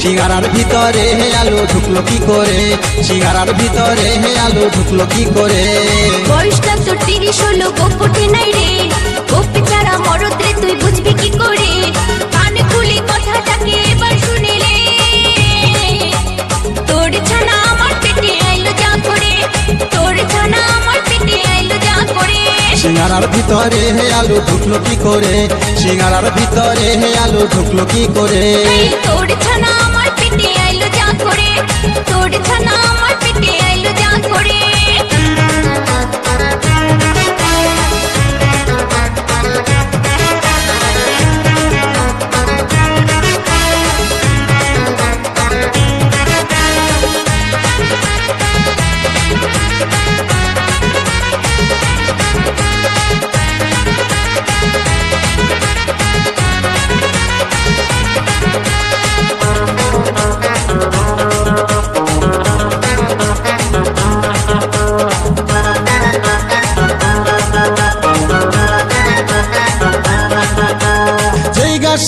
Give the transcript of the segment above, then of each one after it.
সিঙ্গারার ভিতরে আলু ঢুকলো কি করে, সিঙ্গারার ভিতরে আলু ঢুকলো কি করে। বয়সটা তোর 30 হলো, গোপ ওঠে নাই রে, গোপ ছাড়া মরদ রে তুই বুঝবি কি করে। কানে খুলে কথাটাকে এবার শুনিলে, তোর ছানা আমার পেটে আইলো যা করে, তোর ছানা আমার পেটে আইলো যা করে। সিঙ্গারার ভিতরে আলু ঢুকলো কি করে, সিঙ্গারার ভিতরে আলু ঢুকলো কি করে। তোর ছানা আমার পেটে আইলো যা করে, তোর ছানা আমার পেটে আইলো যা করে।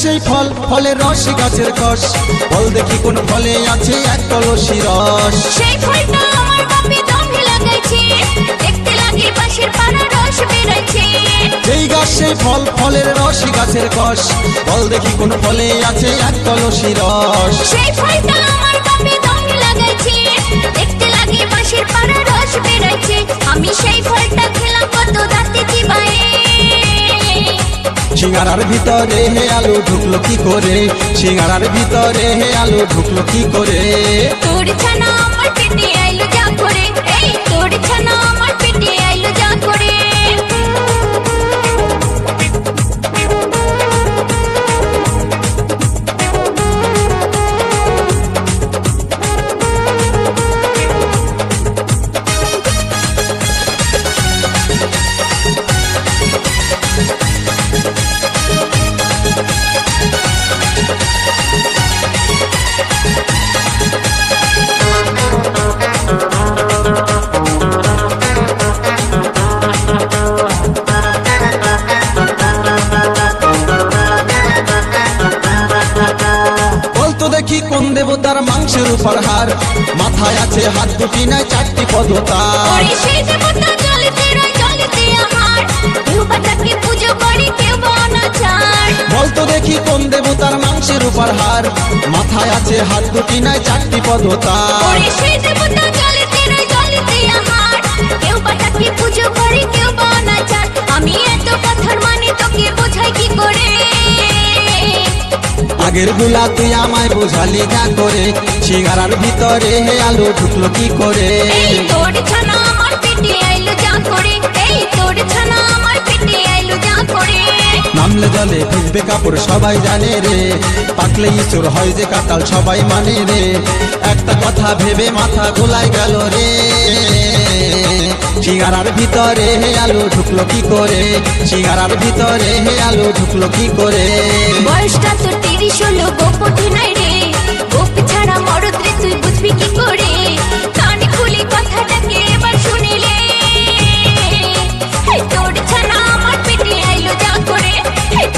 সেই ফল, ফলের রস গাছের কষ, বল দেখি কোন ফলে আছে এক কলসি রস। সেই ফলটা আমার বাপে দমে লাগাইছে, দেখতে লাগে পাশের পাড়া রস বেরাইছে। যেই গাছ সেই ফল, ফলের রস গাছের কষ, বল দেখি কোন ফলে আছে এক কলসি রস। সেই ফলটা আমার বাপে দমে লাগাইছে, দেখতে লাগে পাশের পাড়া রস বেরাইছে। আমি সেই ফলটা খেলাম কত দাঁতে চিবায়ে। সিঙ্গারার ভিতরে আলু ঢুকলো কি করে, সিঙ্গারার ভিতরে আলু ঢুকলো কি করে। তোর ছানা আমার পেটে আইলো যা করে, এই তোর ছানা আমার পেটে আইলো যা করে। দেখি কোন দেবতার মাংসের উপর হার, মাথায় আছে হাত দুটি নাই চারটি পদতা। সেই দেবতা জলেতে রয় জলেতে আহার, কেউ বা তাকে পুজো করে কেউ বা অনাচার। বলতো দেখি কোন দেবতার মাংসের উপর হার, মাথায় আছে হাত দুটি নাই চারটি পদতা। সেই দেবতা জলেতে রয় জলেতে আহার, কেউ বা তাকে পুজো করে কেউ বা অনাচার। আমি এত কথার মানে তোকে বোঝাই কি করে। আগের গুলা তুই আমায় বোঝালি না করে, সিঙ্গারার ভিতরে আলু ঢুকলো কি করে। এই তোর ছানা আমার পেটে আইলো যা করে, এই তোর ছানা আমার পেটে আইলো যা করে। নামলে জলে ভিজবে কাপড় সবাই জানে রে, পাকলে ইঁচড় হয় যে কাঁঠাল সবাই মানে রে। একটা কথা ভেবে মাথা গোলাই গেল রে, সিঙ্গারার ভিতরে আলু ঢুকলো কি করে, সিঙ্গারার ভিতরে আলু ঢুকলো কি করে। বয়সটা তোর 30 হলো, গোপ ওঠে নাই রে, গোপ ছাড়া মরদ রে তুই বুঝবি কি করে। কানে খুলে কথাটাকে এবার শুনিলে, তোর ছানা আমার পেটে আইলো যা করে,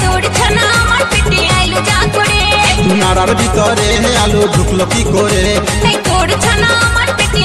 তোর ছানা আমার পেটে আইলো যা করে। সিঙ্গারার ভিতরে আলু ঢুকলো কি করে, তোর ছানা আমার পেটে